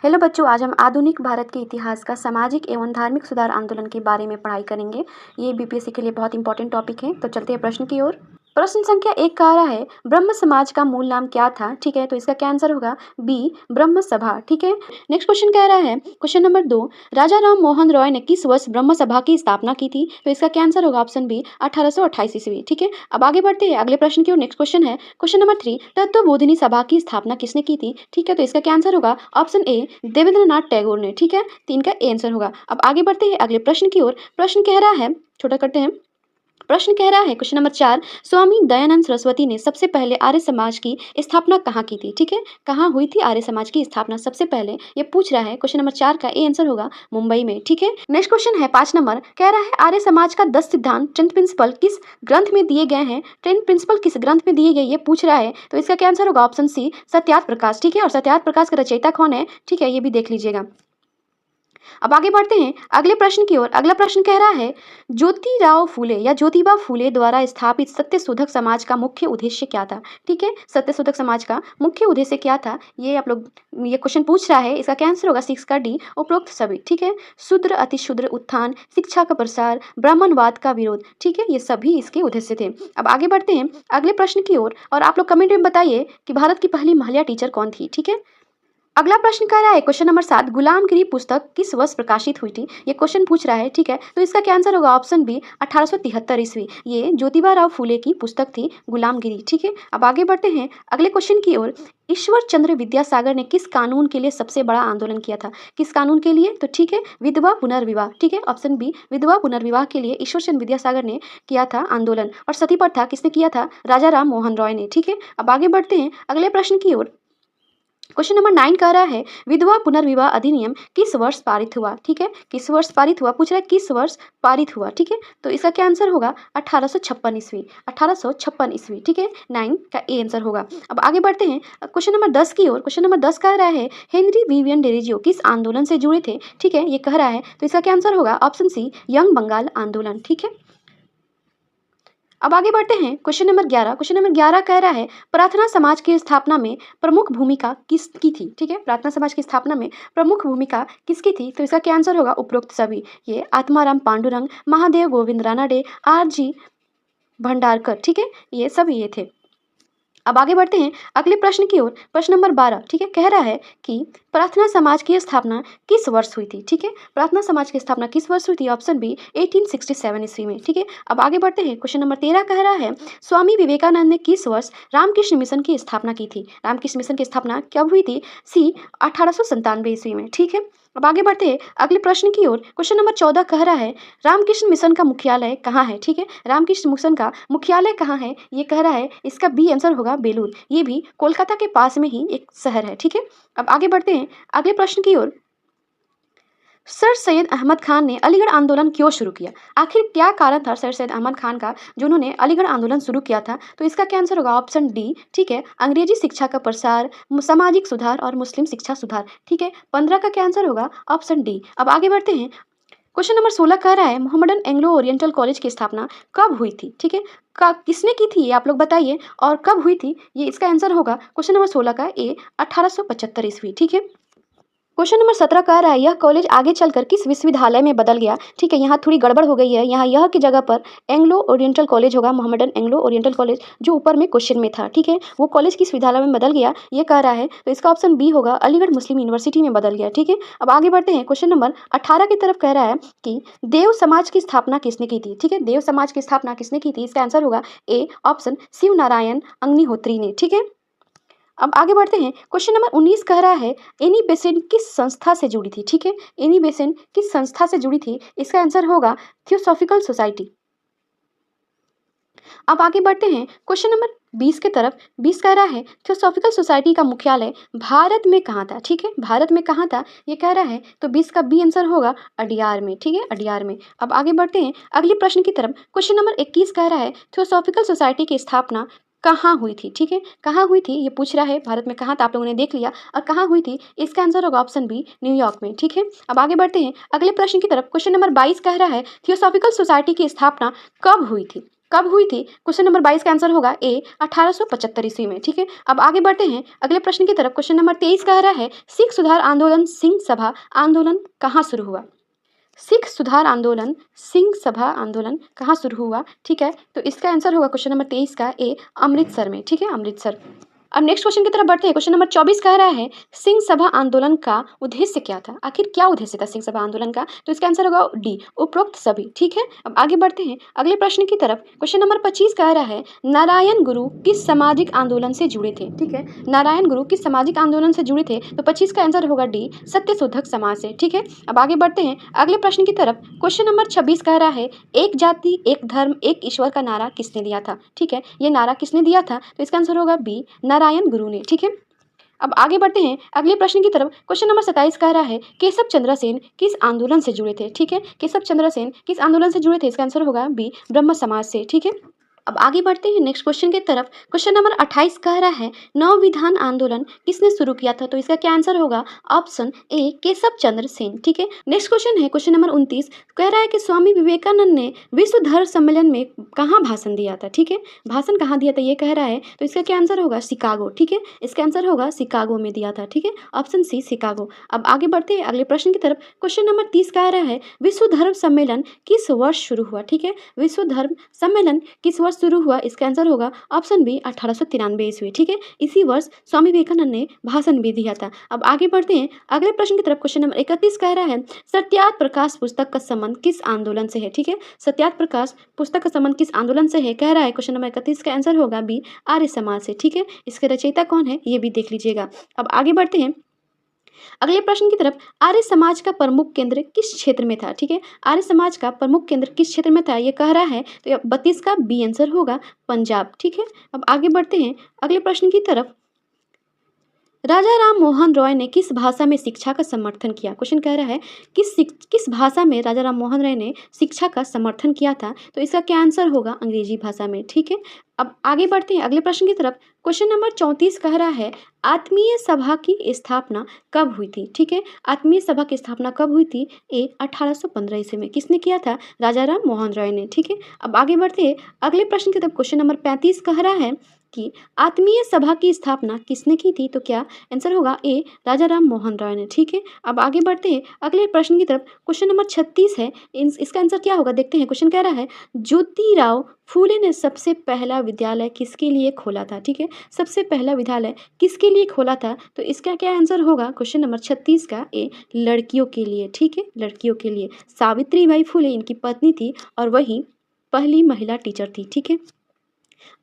Hello बच्चों, आज हम आधुनिक भारत के इतिहास का सामाजिक एवं धार्मिक सुधार आंदोलन के बारे में पढ़ाई करेंगे। ये बीपीएससी के लिए बहुत इंपॉर्टेंट टॉपिक है। तो चलते हैं प्रश्न की ओर। प्रश्न संख्या 1 कह रहा है, ब्रह्म समाज का मूल नाम क्या था? ठीक है, तो इसका क्या आंसर होगा? बी, ब्रह्म सभा। ठीक है। नेक्स्ट क्वेश्चन कह रहा है, क्वेश्चन नंबर 2, राजा राम मोहन रॉय ने किस वर्ष ब्रह्म सभा की स्थापना की थी? तो इसका क्या आंसर होगा? ऑप्शन बी, 1828 ईस्वी। ठीक है। अब आगे बढ़ते हैं अगले प्रश्न की ओर। नेक्स्ट क्वेश्चन है क्वेश्चन नंबर 3, तत्वबोधिनी सभा की स्थापना किसने की थी? ठीक है, तो इसका क्या आंसर होगा? ऑप्शन ए, देवेंद्रनाथ टैगोर ने। ठीक है, 3 का ए आंसर होगा। अब आगे बढ़ते हैं अगले प्रश्न की ओर। प्रश्न कह रहा है, छोटा करते हैं। प्रश्न कह रहा है क्वेश्चन नंबर 4, स्वामी दयानंद सरस्वती ने सबसे पहले आर्य समाज की स्थापना कहाँ की थी? ठीक है, कहाँ हुई थी आर्य समाज की स्थापना सबसे पहले? ये पूछ रहा है। क्वेश्चन नंबर 4 का ए आंसर होगा मुंबई में। ठीक है। नेक्स्ट क्वेश्चन है 5 नंबर, कह रहा है आर्य समाज का 10 सिद्धांत 10 प्रिंसिपल किस ग्रंथ में दिए गए हैं? 10 प्रिंसिपल किस ग्रंथ में दिए गए, ये पूछ रहा है। तो इसका क्या आंसर होगा? Option C, Satyarth Prakash. ठीक है, और सत्यार्थ प्रकाश का रचयिता कौन है? ठीक है, ये भी देख लीजिएगा। अब आगे बढ़ते हैं अगले प्रश्न की ओर। अगला प्रश्न कह रहा है, ज्योतिराव फूले या ज्योतिबा फूले द्वारा स्थापित सत्यशोधक समाज का मुख्य उद्देश्य क्या था? ठीक है, सत्यशोधक समाज का मुख्य उद्देश्य क्या था? ये आप लोग, ये क्वेश्चन पूछ रहा है। इसका क्या आंसर होगा? 6 का डी, उपरोक्त सभी। ठीक है, शूद्र अतिशूद्र उत्थान, शिक्षा का प्रसार, ब्राह्मणवाद का विरोध। ठीक है, ये सभी इसके उद्देश्य थे। अब आगे बढ़ते हैं अगले प्रश्न की ओर, और आप लोग कमेंट में बताइए कि भारत की पहली महिला टीचर कौन थी? ठीक है। अगला प्रश्न कह रहा है क्वेश्चन नंबर 7, गुलामगिरी पुस्तक किस वर्ष प्रकाशित हुई थी? ये क्वेश्चन पूछ रहा है। ठीक है, तो इसका क्या आंसर होगा? ऑप्शन बी, 1873 ईस्वी। ये ज्योतिबा राव फूले की पुस्तक थी गुलामगिरी। ठीक है। अब आगे बढ़ते हैं अगले क्वेश्चन की ओर। ईश्वर चंद्र विद्यासागर ने किस कानून के लिए सबसे बड़ा आंदोलन किया था? किस कानून के लिए? तो ठीक है, विधवा पुनर्विवाह। ठीक है, ऑप्शन बी, विधवा पुनर्विवाह के लिए ईश्वर चंद्र विद्यासागर ने किया था आंदोलन। और सती प्रथा किसने किया था? राजा राम मोहन रॉय ने। ठीक है। अब आगे बढ़ते हैं अगले प्रश्न की ओर। क्वेश्चन नंबर 9 कह रहा है, विधवा पुनर्विवाह अधिनियम किस वर्ष पारित हुआ? ठीक है, किस वर्ष पारित हुआ? पूछ रहा है किस वर्ष पारित हुआ। ठीक है, तो इसका क्या आंसर होगा? 1856 ईस्वी। 1856 ईस्वी। ठीक है, 9 का ए आंसर होगा। अब आगे बढ़ते हैं क्वेश्चन नंबर 10 की ओर। क्वेश्चन नंबर 10 कह रहा है, हेनरी विवियन डेरेजियो किस आंदोलन से जुड़े थे? ठीक है, ये कह रहा है। तो इसका क्या आंसर होगा? ऑप्शन सी, यंग बंगाल आंदोलन। ठीक है। अब आगे बढ़ते हैं क्वेश्चन नंबर 11। क्वेश्चन नंबर 11 कह रहा है, प्रार्थना समाज की स्थापना में प्रमुख भूमिका किसकी थी? ठीक है, प्रार्थना समाज की स्थापना में प्रमुख भूमिका किसकी थी? तो इसका क्या आंसर होगा? उपरोक्त सभी। ये आत्माराम पांडुरंग, महादेव गोविंद रानडे, आर.जी. भंडारकर। ठीक है, ये सभी ये थे। अब आगे बढ़ते हैं अगले प्रश्न की ओर। प्रश्न नंबर 12, ठीक है, कह रहा है कि प्रार्थना समाज की स्थापना किस वर्ष हुई थी? ठीक है, प्रार्थना समाज की स्थापना किस वर्ष हुई थी? ऑप्शन बी, 1867 ईस्वी में। ठीक है। अब आगे बढ़ते हैं क्वेश्चन नंबर 13 कह रहा है, स्वामी विवेकानंद ने किस वर्ष रामकृष्ण मिशन की स्थापना की थी? रामकृष्ण मिशन की स्थापना कब हुई थी? सी, 1897 ईस्वी में। ठीक है। अब आगे बढ़ते हैं अगले प्रश्न की ओर। क्वेश्चन नंबर 14 कह रहा है, रामकृष्ण मिशन का मुख्यालय कहाँ है? ठीक है, रामकृष्ण मिशन का मुख्यालय कहाँ है? ये कह रहा है। इसका बी आंसर होगा बेलूर। ये भी कोलकाता के पास में ही एक शहर है। ठीक है। अब आगे बढ़ते हैं अगले प्रश्न की ओर। सर सैयद अहमद खान ने अलीगढ़ आंदोलन क्यों शुरू किया? आखिर क्या कारण था सर सैयद अहमद खान का जो उन्होंने अलीगढ़ आंदोलन शुरू किया था? तो इसका क्या आंसर होगा? Option D. ठीक है, अंग्रेजी शिक्षा का प्रसार, सामाजिक सुधार और मुस्लिम शिक्षा सुधार। ठीक है, 15 का क्या आंसर होगा? Option D. अब आगे बढ़ते हैं क्वेश्चन नंबर 16 कह रहा है, मोहम्मदन एंग्लो ओरिएंटल कॉलेज की स्थापना कब हुई थी? ठीक है, किसने की थी ये आप लोग बताइए, और कब हुई थी? ये इसका आंसर होगा क्वेश्चन नंबर 16 का ए, 1875 ईस्वी। ठीक है। क्वेश्चन नंबर 17 कह रहा है, यह कॉलेज आगे चलकर किस विश्वविद्यालय में बदल गया? ठीक है, यहाँ थोड़ी गड़बड़ हो गई है। यहाँ यह की जगह पर एंग्लो ओरिएंटल कॉलेज होगा, मोहम्मदन एंग्लो ओरिएंटल कॉलेज, जो ऊपर में क्वेश्चन में था। ठीक है, वो कॉलेज किस विद्यालय में बदल गया ये कह रहा है। तो इसका ऑप्शन बी होगा, अलीगढ़ मुस्लिम यूनिवर्सिटी में बदल गया। ठीक है। अब आगे बढ़ते हैं क्वेश्चन नंबर 18 की तरफ। कह रहा है कि देव समाज की स्थापना किसने की थी? ठीक है, देव समाज की स्थापना किसने की थी? इसका आंसर होगा ए, ऑप्शन शिव नारायण अग्निहोत्री ने। ठीक है। अब आगे बढ़ते हैं क्वेश्चन नंबर 19 कह रहा है, एनी बेसेंट किस संस्था से जुड़ी थी? ठीक है, एनी बेसेंट किस संस्था से जुड़ी थी? इसका आंसर होगा थियोसॉफिकल सोसाइटी। अब आगे बढ़ते हैं क्वेश्चन नंबर 20 की तरफ। 20 कह रहा है, थियोसॉफिकल सोसाइटी का मुख्यालय भारत में कहाँ था? ठीक है, भारत में कहाँ था ये कह रहा है। तो 20 का बी आंसर होगा अडियार में। ठीक है, अडियार में। अब आगे बढ़ते हैं अगले प्रश्न की तरफ। क्वेश्चन नंबर 21 कह रहा है, थियोसॉफिकल सोसाइटी की स्थापना कहाँ हुई थी? ठीक है, कहाँ हुई थी ये पूछ रहा है। भारत में कहाँ था आप लोगों ने देख लिया, और कहाँ हुई थी इसका आंसर होगा ऑप्शन बी, न्यूयॉर्क में। ठीक है। अब आगे बढ़ते हैं अगले प्रश्न की तरफ। क्वेश्चन नंबर 22 कह रहा है, थियोसॉफिकल सोसाइटी की स्थापना कब हुई थी? कब हुई थी? क्वेश्चन नंबर 22 का आंसर होगा ए 1875 ईस्वी में। ठीक है, अब आगे बढ़ते हैं अगले प्रश्न की तरफ। क्वेश्चन नंबर 23 कह रहा है सिख सुधार आंदोलन सिंह सभा आंदोलन कहाँ शुरू हुआ? सिख सुधार आंदोलन सिंह सभा आंदोलन कहाँ शुरू हुआ? ठीक है, तो इसका आंसर होगा क्वेश्चन नंबर 23 का ए अमृतसर में। ठीक है, अमृतसर। अब नेक्स्ट क्वेश्चन की तरफ बढ़ते हैं। क्वेश्चन नंबर 24 कह रहा है सिंह सभा आंदोलन का उद्देश्य क्या था? आखिर क्या उद्देश्य था सिंह सभा आंदोलन का? तो इसका आंसर होगा डी उपरोक्त सभी। ठीक है, अब आगे बढ़ते हैं अगले प्रश्न की तरफ। क्वेश्चन नंबर 25 कह रहा है नारायण गुरु किस सामाजिक आंदोलन से जुड़े थे? ठीक है, नारायण गुरु किस सामाजिक आंदोलन से जुड़े थे? तो 25 का आंसर होगा डी सत्यशोधक समाज से। ठीक है, अब आगे बढ़ते हैं अगले प्रश्न की तरफ। क्वेश्चन नंबर 26 कह रहा है एक जाति एक धर्म एक ईश्वर का नारा किसने दिया था? ठीक है, ये नारा किसने दिया था? तो इसका आंसर होगा बी नारायण गुरु ने। ठीक है, अब आगे बढ़ते हैं अगले प्रश्न की तरफ। क्वेश्चन नंबर 27 कह रहा है केशव चंद्र सेन किस आंदोलन से जुड़े थे? ठीक है, केशव चंद्र सेन किस आंदोलन से जुड़े थे? इसका आंसर होगा बी ब्रह्म समाज से। ठीक है, अब आगे बढ़ते हैं नेक्स्ट क्वेश्चन की तरफ। क्वेश्चन नंबर 28 कह रहा है नव विधान आंदोलन किसने शुरू किया था? तो इसका क्या आंसर होगा? Option A Keshav Chandra Sen. ठीक है, नेक्स्ट क्वेश्चन है क्वेश्चन नंबर 29 कह रहा है कि स्वामी विवेकानंद ने विश्व धर्म सम्मेलन में कहाँ भाषण दिया था? ठीक है, भाषण कहाँ दिया था ये कह रहा है, तो इसका क्या आंसर होगा? शिकागो। ठीक है, इसका आंसर होगा शिकागो में दिया था। ठीक है, ऑप्शन सी शिकागो। अब आगे बढ़ते हैं अगले प्रश्न की तरफ। क्वेश्चन नंबर 30 कह रहा है विश्व धर्म सम्मेलन किस वर्ष शुरू हुआ? ठीक है, विश्व धर्म सम्मेलन किस वर्ष शुरू हुआ? इसका आंसर होगा ऑप्शन बी 1893 ईस्वी। ठीक है, इसी वर्ष स्वामी विवेकानंद ने भाषण भी दिया था। अब आगे बढ़ते हैं अगले प्रश्न की तरफ। क्वेश्चन नंबर 31 कह रहा है सत्यार्थ प्रकाश पुस्तक का संबंध किस आंदोलन से है? ठीक है, सत्यार्थ प्रकाश पुस्तक का संबंध किस आंदोलन से है कह रहा है। क्वेश्चन नंबर 31 का आंसर होगा बी आर्य समाज से। ठीक है, इसके रचयिता कौन है ये भी देख लीजिएगा। अब आगे बढ़ते हैं अगले प्रश्न की तरफ। आर्य समाज का प्रमुख केंद्र किस क्षेत्र में था? ठीक है, आर्य समाज का प्रमुख केंद्र किस क्षेत्र में था ये कह रहा है, तो 32 का बी आंसर होगा पंजाब। ठीक है, अब आगे बढ़ते हैं अगले प्रश्न की तरफ। राजा राम मोहन रॉय ने किस भाषा में शिक्षा का समर्थन किया? क्वेश्चन कह रहा है किस भाषा में राजा राम मोहन रॉय ने शिक्षा का समर्थन किया था? तो इसका क्या आंसर होगा? अंग्रेजी भाषा में। ठीक है, अब आगे बढ़ते हैं अगले प्रश्न की तरफ। क्वेश्चन नंबर 34 कह रहा है आत्मीय सभा की स्थापना कब हुई थी? ठीक है, आत्मीय सभा की स्थापना कब हुई थी? ए 1815 ईस्वी में। किसने किया था? राजा राम मोहन रॉय ने। ठीक है, अब आगे बढ़ते हैं अगले प्रश्न की तरफ। क्वेश्चन नंबर 35 कह रहा है कि आत्मीय सभा की स्थापना किसने की थी? तो क्या आंसर होगा? ए राजा राम मोहन रॉय ने। ठीक है, अब आगे बढ़ते हैं अगले प्रश्न की तरफ। क्वेश्चन नंबर 36 है, इसका आंसर क्या होगा देखते हैं। क्वेश्चन कह रहा है ज्योतिराव फूले ने सबसे पहला विद्यालय किसके लिए खोला था? ठीक है, सबसे पहला विद्यालय किसके लिए खोला था? तो इसका क्या आंसर होगा? क्वेश्चन नंबर 36 का ए लड़कियों के लिए। ठीक है, लड़कियों के लिए। सावित्रीबाई फूले इनकी पत्नी थी और वही पहली महिला टीचर थी। ठीक है,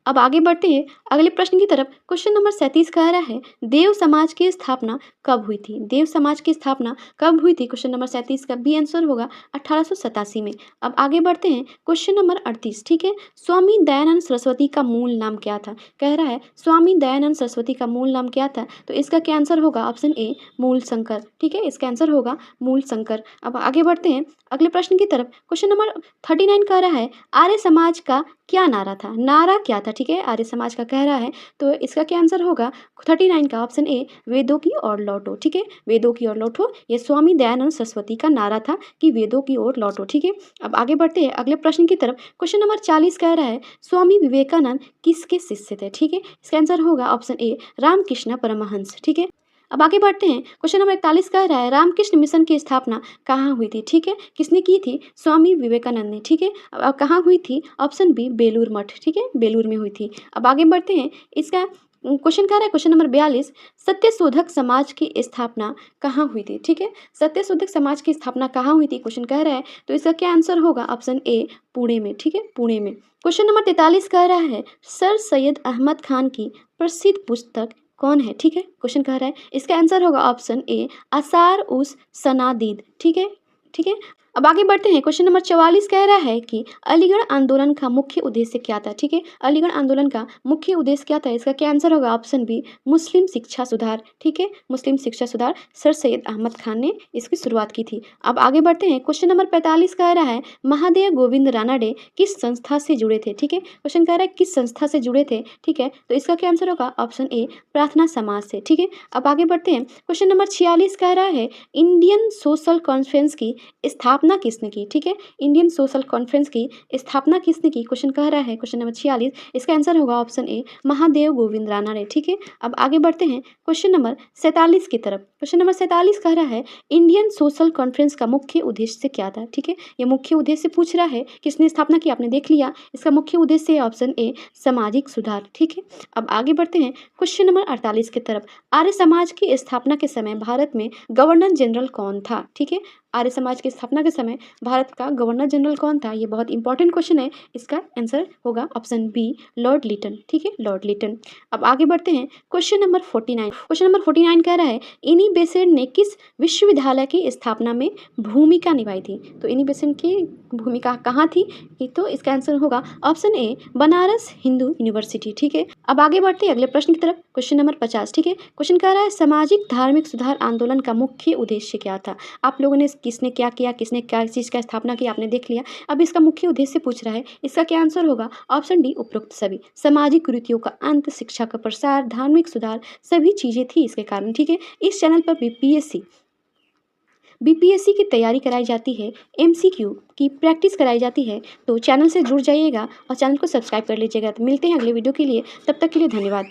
अब आगे बढ़ते हैं अगले प्रश्न की तरफ। क्वेश्चन नंबर 37 कह रहा है देव समाज की स्थापना कब हुई थी? देव समाज की स्थापना कब हुई थी? क्वेश्चन नंबर 37 का बी आंसर होगा 1887 में। अब आगे बढ़ते हैं क्वेश्चन नंबर 38। ठीक है, स्वामी दयानंद सरस्वती का मूल नाम क्या था? कह रहा है स्वामी दयानंद सरस्वती का मूल नाम क्या था? तो इसका क्या आंसर होगा? ऑप्शन ए मूल शंकर। ठीक है, इसका आंसर होगा मूल शंकर। अब आगे बढ़ते हैं अगले प्रश्न की तरफ। क्वेश्चन नंबर 39 कह रहा है आर्य समाज का क्या नारा था? नारा क्या था? ठीक है, आर्य समाज का कह रहा है, तो इसका क्या आंसर होगा? 39 का ऑप्शन ए वेदों की ओर लौटो। ठीक है, वेदों की ओर लौटो, ये स्वामी दयानंद सरस्वती का नारा था कि वेदों की ओर लौटो। ठीक है, अब आगे बढ़ते हैं अगले प्रश्न की तरफ। क्वेश्चन नंबर 40 कह रहा है स्वामी विवेकानंद किसके शिष्य थे? ठीक है, इसका आंसर होगा ऑप्शन ए रामकृष्ण परमहंस। ठीक है, अब आगे बढ़ते हैं क्वेश्चन नंबर 41 कह रहा है रामकृष्ण मिशन की स्थापना कहाँ हुई थी? ठीक है, किसने की थी? स्वामी विवेकानंद ने। ठीक है, अब कहाँ हुई थी? Option B Belur Math. ठीक है, बेलूर में हुई थी। अब आगे बढ़ते हैं इसका क्वेश्चन कह रहा है क्वेश्चन नंबर 42 सत्यशोधक समाज की स्थापना कहाँ हुई थी? ठीक है, सत्यशोधक समाज की स्थापना कहाँ हुई थी क्वेश्चन कह रहा है, तो इसका क्या आंसर होगा? ऑप्शन ए पुणे में। ठीक है, पुणे में। क्वेश्चन नंबर 43 कह रहा है सर सैयद अहमद खान की प्रसिद्ध पुस्तक कौन है? ठीक है, क्वेश्चन कह रहा है इसका आंसर होगा ऑप्शन ए आसार उस सनादीद। ठीक है, ठीक है, अब आगे बढ़ते हैं क्वेश्चन नंबर 44 कह रहा है कि अलीगढ़ आंदोलन का मुख्य उद्देश्य क्या था? ठीक है, अलीगढ़ आंदोलन का मुख्य उद्देश्य क्या था? इसका क्या आंसर होगा? ऑप्शन बी मुस्लिम शिक्षा सुधार। ठीक है, मुस्लिम शिक्षा सुधार सर सैयद अहमद खान ने इसकी शुरुआत की थी। अब आगे बढ़ते हैं क्वेश्चन नंबर 45 कह रहा है महादेव गोविंद रानाडे किस संस्था से जुड़े थे? ठीक है, क्वेश्चन कह रहा है किस संस्था से जुड़े थे? ठीक है, तो इसका क्या आंसर होगा? ऑप्शन ए प्रार्थना समाज से। ठीक है, अब आगे बढ़ते हैं क्वेश्चन नंबर 46 कह रहा है इंडियन सोशल कॉन्फ्रेंस की स्थापना स्थापना किसने की, ठीक है। इंडियन सोशल कॉन्फ्रेंस की स्थापना किसने की, क्वेश्चन कह रहा है क्वेश्चन नंबर 46, इसका आंसर होगा ऑप्शन ए महादेव गोविंद राणा ने, ठीक है। अब आगे बढ़ते हैं क्वेश्चन नंबर 47 की तरफ। क्वेश्चन नंबर 47 कह रहा है इंडियन सोशल कॉन्फ्रेंस का मुख्य उद्देश्य क्या था, ठीक है। ये मुख्य उद्देश्य पूछ रहा है किसने स्थापना की, आपने देख लिया। इसका मुख्य उद्देश्य है ऑप्शन ए सामाजिक सुधार, ठीक है। अब आगे बढ़ते हैं क्वेश्चन नंबर 48 की तरफ। आर्य समाज की स्थापना के समय भारत में गवर्नर जनरल कौन था, ठीक है। आर्य समाज की स्थापना के समय भारत का गवर्नर जनरल कौन था, ये बहुत इंपॉर्टेंट क्वेश्चन है। इसका आंसर होगा ऑप्शन बी लॉर्ड लिटन, ठीक है, लॉर्ड लिटन। अब आगे बढ़ते हैं क्वेश्चन नंबर 49। क्वेश्चन नंबर 49 कह रहा है इनी बेसेंट ने किस विश्वविद्यालय की स्थापना में भूमिका निभाई थी। तो इनी बेसेंट की भूमिका कहाँ थी, तो इसका आंसर होगा option A Banaras Hindu university, ठीक है। अब आगे बढ़ते हैं अगले प्रश्न की तरफ। क्वेश्चन नंबर 50, ठीक है। क्वेश्चन कह रहा है सामाजिक धार्मिक सुधार आंदोलन का मुख्य उद्देश्य क्या था। आप लोगों ने किसने क्या किया, किसने क्या चीज़ का स्थापना की, आपने देख लिया। अब इसका मुख्य उद्देश्य पूछ रहा है, इसका क्या आंसर होगा ऑप्शन डी उपरोक्त सभी। सामाजिक कुरीतियों का अंत, शिक्षा का प्रसार, धार्मिक सुधार, सभी चीज़ें थी इसके कारण, ठीक है। इस चैनल पर बीपीएससी की तैयारी कराई जाती है, एमसीक्यू की प्रैक्टिस कराई जाती है। तो चैनल से जुड़ जाइएगा और चैनल को सब्सक्राइब कर लीजिएगा। तो मिलते हैं अगले वीडियो के लिए, तब तक के लिए धन्यवाद।